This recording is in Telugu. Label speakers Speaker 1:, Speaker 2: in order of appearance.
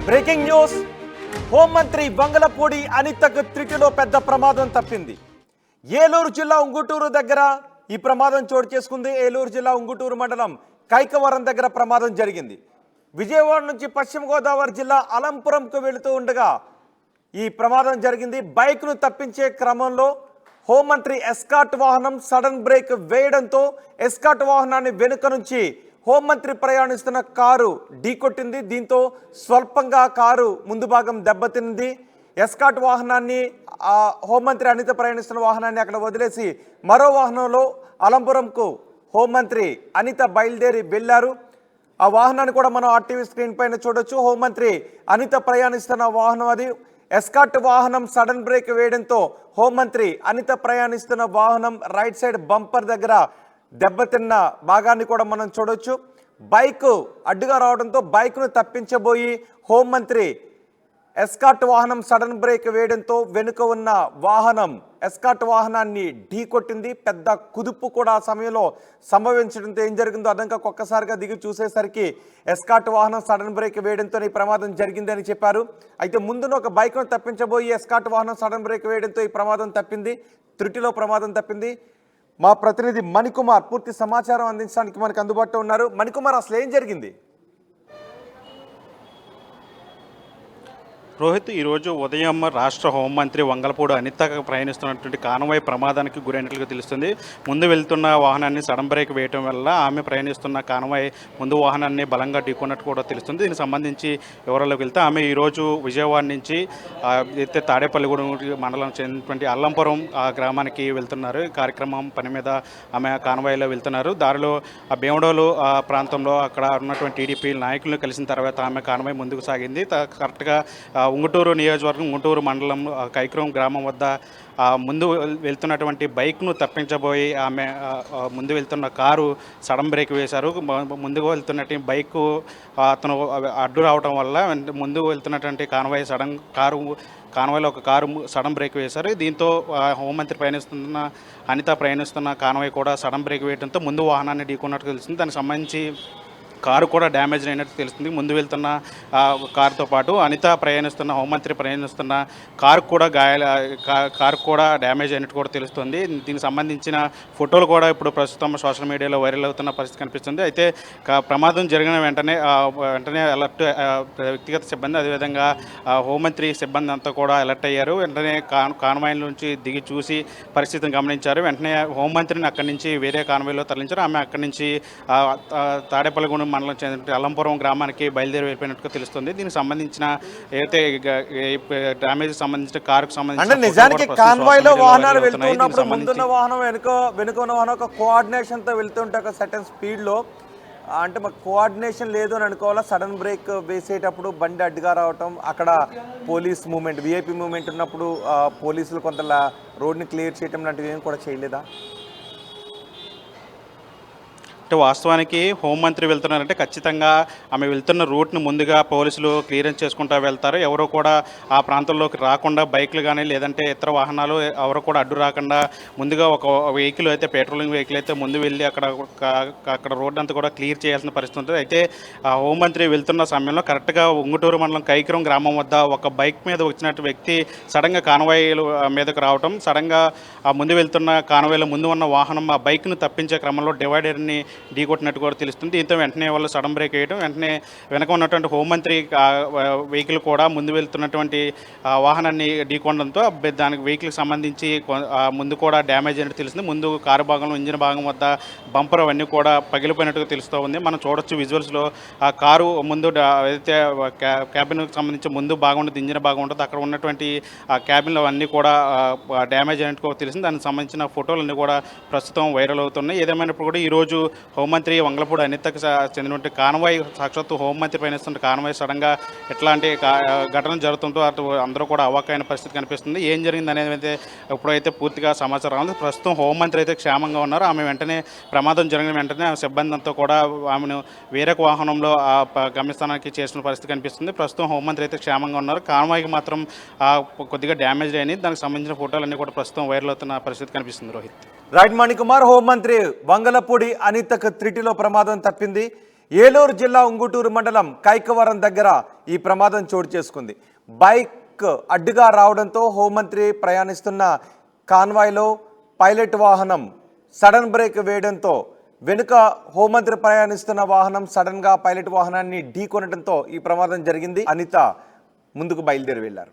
Speaker 1: Breaking news. హోంమంత్రి వంగలపూడి అనితకు త్రిటిలో పెద్ద ప్రమాదం తప్పింది. ఏలూరు జిల్లా ఉంగుటూరు దగ్గర ఈ ప్రమాదం చోటు చేసుకుంది. ఏలూరు జిల్లా ఉంగుటూరు మండలం కైకవరం దగ్గర ప్రమాదం జరిగింది. విజయవాడ నుంచి పశ్చిమ గోదావరి జిల్లా అలంపురంకు వెళుతూ ఉండగా ఈ ప్రమాదం జరిగింది. బైక్ను తప్పించే క్రమంలో హోంమంత్రి ఎస్కాట్ వాహనం సడన్ బ్రేక్ వేయడంతో ఎస్కాట్ వాహనాన్ని వెనుక నుంచి హోంమంత్రి ప్రయాణిస్తున్న కారు ఢీకొట్టింది. దీంతో స్వల్పంగా కారు ముందు భాగం దెబ్బతింది. ఎస్కాట్ వాహనాన్ని హోంమంత్రి అనిత ప్రయాణిస్తున్న వాహనాన్ని అక్కడ వదిలేసి మరో వాహనంలో అలంపురంకు హోంమంత్రి అనిత బయలుదేరి వెళ్ళారు. ఆ వాహనాన్ని కూడా మనం ఆర్టీవీ స్క్రీన్ పైన చూడొచ్చు. హోంమంత్రి అనిత ప్రయాణిస్తున్న వాహనం అది. ఎస్కాట్ వాహనం సడన్ బ్రేక్ వేయడంతో హోంమంత్రి అనిత ప్రయాణిస్తున్న వాహనం రైట్ సైడ్ బంపర్ దగ్గర దెబ్బతిన్న భాగాన్ని కూడా మనం చూడొచ్చు. బైక్ అడ్డుగా రావడంతో బైక్ను తప్పించబోయి హోంమంత్రి ఎస్కాట్ వాహనం సడన్ బ్రేక్ వేయడంతో వెనుక ఉన్న వాహనం ఎస్కాట్ వాహనాన్ని ఢీకొట్టింది. పెద్ద కుదుపు కూడా ఆ సమయంలో సంభవించడంతో ఏం జరిగిందో అర్థం కాక ఒక్కసారిగా దిగి చూసేసరికి ఎస్కాట్ వాహనం సడన్ బ్రేక్ వేయడంతో ఈ ప్రమాదం జరిగిందని చెప్పారు. అయితే ముందున ఒక బైక్ను తప్పించబోయి ఎస్కాట్ వాహనం సడన్ బ్రేక్ వేయడంతో ఈ ప్రమాదం తప్పింది. త్రుటిలో ప్రమాదం తప్పింది. మా ప్రతినిధి మణికుమార్ పూర్తి సమాచారం అందించడానికి మనకు అందుబాటులో ఉన్నారు. మణికుమార్, అసలు ఏం జరిగింది?
Speaker 2: రోహిత్, ఈరోజు ఉదయం రాష్ట్ర హోంమంత్రి వంగలపూడి అనిత ప్రయాణిస్తున్నటువంటి కాన్వాయ్ ప్రమాదానికి గురైనట్లుగా తెలుస్తుంది. ముందు వెళ్తున్న వాహనాన్ని సడన్ బ్రేక్ వేయడం వల్ల ఆమె ప్రయాణిస్తున్న కాన్వాయ్ ముందు వాహనాన్ని బలంగా ఢీకొన్నట్టు కూడా తెలుస్తుంది. దీనికి సంబంధించి వివరాల్లోకి వెళ్తే ఆమె ఈరోజు విజయవాడ నుంచి అయితే తాడేపల్లిగూడెం మండలం చెందినటువంటి అల్లంపురం గ్రామానికి వెళ్తున్నారు. ఈ కార్యక్రమం పని మీద ఆమె కాన్వాయ్లో వెళ్తున్నారు. దారిలో భీమడోలు ప్రాంతంలో అక్కడ ఉన్నటువంటి టీడీపీ నాయకులను కలిసిన తర్వాత ఆమె కాన్వాయ్ ముందుకు సాగింది. కరెక్ట్గా ఉంగుటూరు నియోజకవర్గం ఉంగుటూరు మండలం కైకరం గ్రామం వద్ద ముందు వెళ్తున్నటువంటి బైక్ను తప్పించబోయి ఆమె ముందు వెళ్తున్న కారు సడన్ బ్రేక్ వేశారు. ముందుకు వెళ్తున్నటువంటి బైకు అతను అడ్డు రావడం వల్ల ముందు వెళ్తున్నటువంటి కాన్వాయ్లో ఒక కారు సడన్ బ్రేక్ వేశారు. దీంతో హోంమంత్రి ప్రయాణిస్తున్న అనిత ప్రయాణిస్తున్న కాన్వాయ్ కూడా సడన్ బ్రేక్ వేయడంతో ముందు వాహనాన్ని ఢీకొన్నట్టు తెలుస్తుంది. దానికి సంబంధించి కారు కూడా డ్యామేజ్ అయినట్టు తెలుస్తుంది. ముందు వెళ్తున్న కారుతో పాటు అనిత ప్రయాణిస్తున్న హోంమంత్రి ప్రయాణిస్తున్న కారు కూడా డ్యామేజ్ అయినట్టు కూడా తెలుస్తుంది. దీనికి సంబంధించిన ఫోటోలు కూడా ఇప్పుడు ప్రస్తుతం సోషల్ మీడియాలో వైరల్ అవుతున్న పరిస్థితి కనిపిస్తుంది. అయితే ప్రమాదం జరిగిన వెంటనే అలర్ట్ వ్యక్తిగత సిబ్బంది, అదేవిధంగా హోంమంత్రి సిబ్బంది అంతా కూడా అలర్ట్ అయ్యారు. వెంటనే కాన్వాయ్ నుంచి దిగి చూసి పరిస్థితిని గమనించారు. వెంటనే హోంమంత్రిని అక్కడి నుంచి వేరే కాన్వాయ్లో తరలించారు. ఆమె అక్కడి నుంచి తాడేపల్లిగూడెం మండలం చెందిన అల్లంపురం గ్రామానికి బయలుదేరి వెళ్ళిపోయినట్టుగా తెలుస్తుంది. దీనికి సంబంధించిన ఏదైతే డ్యామేజ్ సంబంధించిన కారుకు సంబంధించిన
Speaker 1: నిజానికి కాన్వాయ్లో వాహనాలు వెళ్తున్నప్పుడు ముందున్న వాహనం వెనుక ఉన్న వాహనం ఒక కోఆర్డినేషన్తో వెళ్తుంటే ఒక సర్టన్ స్పీడ్లో, అంటే మాకు కోఆర్డినేషన్ లేదు అని అనుకోవాలా. సడన్ బ్రేక్ వేసేటప్పుడు బండి అడ్డుగా రావటం, అక్కడ పోలీస్ మూమెంట్ విఐపి మూమెంట్ ఉన్నప్పుడు పోలీసులు కొంత రోడ్ని క్లియర్ చేయటం లాంటివి ఏం కూడా చేయలేదా?
Speaker 2: అంటే వాస్తవానికి హోంమంత్రి వెళ్తున్నారంటే ఖచ్చితంగా ఆమె వెళ్తున్న రూట్ను ముందుగా పోలీసులు క్లియరెన్స్ చేసుకుంటూ వెళ్తారు. ఎవరు కూడా ఆ ప్రాంతంలోకి రాకుండా బైక్లు కానీ లేదంటే ఇతర వాహనాలు ఎవరు కూడా అడ్డు రాకుండా ముందుగా ఒక వెహికల్ అయితే పెట్రోలింగ్ వెహికల్ అయితే ముందు వెళ్ళి అక్కడ రోడ్డు అంతా కూడా క్లియర్ చేయాల్సిన పరిస్థితి ఉంటుంది. అయితే ఆ హోంమంత్రి వెళ్తున్న సమయంలో కరెక్ట్గా ఉంగుటూరు మండలం కైకరం గ్రామం వద్ద ఒక బైక్ మీద వచ్చినట్టు వ్యక్తి సడన్గా కాన్వాయ్ల మీదకు రావడం, సడన్గా ఆ ముందు వెళ్తున్న కాన్వాయ్లో ముందు ఉన్న వాహనం ఆ బైక్ను తప్పించే క్రమంలో డివైడర్ని ఢీకొట్టినట్టు కూడా తెలుస్తుంది. దీంతో వెంటనే వాళ్ళు సడన్ బ్రేక్ వేయడం, వెంటనే వెనక ఉన్నటువంటి హోంమంత్రి వెహికల్ కూడా ముందు వెళ్తున్నటువంటి వాహనాన్ని ఢీకొనడంతో దానికి వెహికల్కి సంబంధించి ముందు కూడా డ్యామేజ్ అయినట్టు తెలుస్తుంది. ముందు కారు భాగంలో ఇంజిన్ భాగం వద్ద బంపర్ అవన్నీ కూడా పగిలిపోయినట్టుగా తెలుస్తూ ఉంది. మనం చూడొచ్చు విజువల్స్లో ఆ కారు ముందు ఏదైతే క్యాబిన్కి సంబంధించి ముందు భాగం ఉంటుంది, ఇంజిన్ భాగం ఉంటుంది, అక్కడ ఉన్నటువంటి ఆ క్యాబిన్లో అన్నీ కూడా డ్యామేజ్ అయినట్టు తెలిసింది. దానికి సంబంధించిన ఫోటోలన్నీ కూడా ప్రస్తుతం వైరల్ అవుతున్నాయి. ఏదేమైనప్పుడు కూడా ఈరోజు హోంమంత్రి వంగలపూడి అనితకు చెందినటువంటి కాన్వాయ్, సాక్షాత్తు హోంమంత్రి పయనిస్తున్న కాన్వాయ్ సడన్గా ఎట్లాంటి ఘటన జరుగుతుంటో అటు అందరూ కూడా అవాక్కైన పరిస్థితి కనిపిస్తుంది. ఏం జరిగింది అనేది అయితే ఎప్పుడైతే పూర్తిగా సమాచారం ఉంది. ప్రస్తుతం హోంమంత్రి అయితే క్షేమంగా ఉన్నారు. ఆమె వెంటనే ప్రమాదం జరిగిన వెంటనే సిబ్బంది అంతా కూడా ఆమెను వేరే వాహనంలో గమ్యస్థానానికి చేసిన పరిస్థితి కనిపిస్తుంది. ప్రస్తుతం హోంమంత్రి అయితే క్షేమంగా ఉన్నారు. కాన్వాయ్కి మాత్రం కొద్దిగా డ్యామేజ్ అయినాయి. దానికి సంబంధించిన ఫోటోలన్నీ కూడా ప్రస్తుతం వైరల్ అవుతున్న పరిస్థితి కనిపిస్తుంది. రోహిత్,
Speaker 1: రైట్. మణికుమార్, హోంమంత్రి వంగలపూడి అనితకు త్రిటిలో ప్రమాదం తప్పింది. ఏలూరు జిల్లా ఉంగుటూరు మండలం కైకవరం దగ్గర ఈ ప్రమాదం చోటు చేసుకుంది. బైక్ అడ్డుగా రావడంతో హోంమంత్రి ప్రయాణిస్తున్న కాన్వాయ్లో పైలట్ వాహనం సడన్ బ్రేక్ వేయడంతో వెనుక హోంమంత్రి ప్రయాణిస్తున్న వాహనం సడన్గా పైలట్ వాహనాన్ని ఢీకొనడంతో ఈ ప్రమాదం జరిగింది. అనిత ముందుకు బయలుదేరి వెళ్లారు.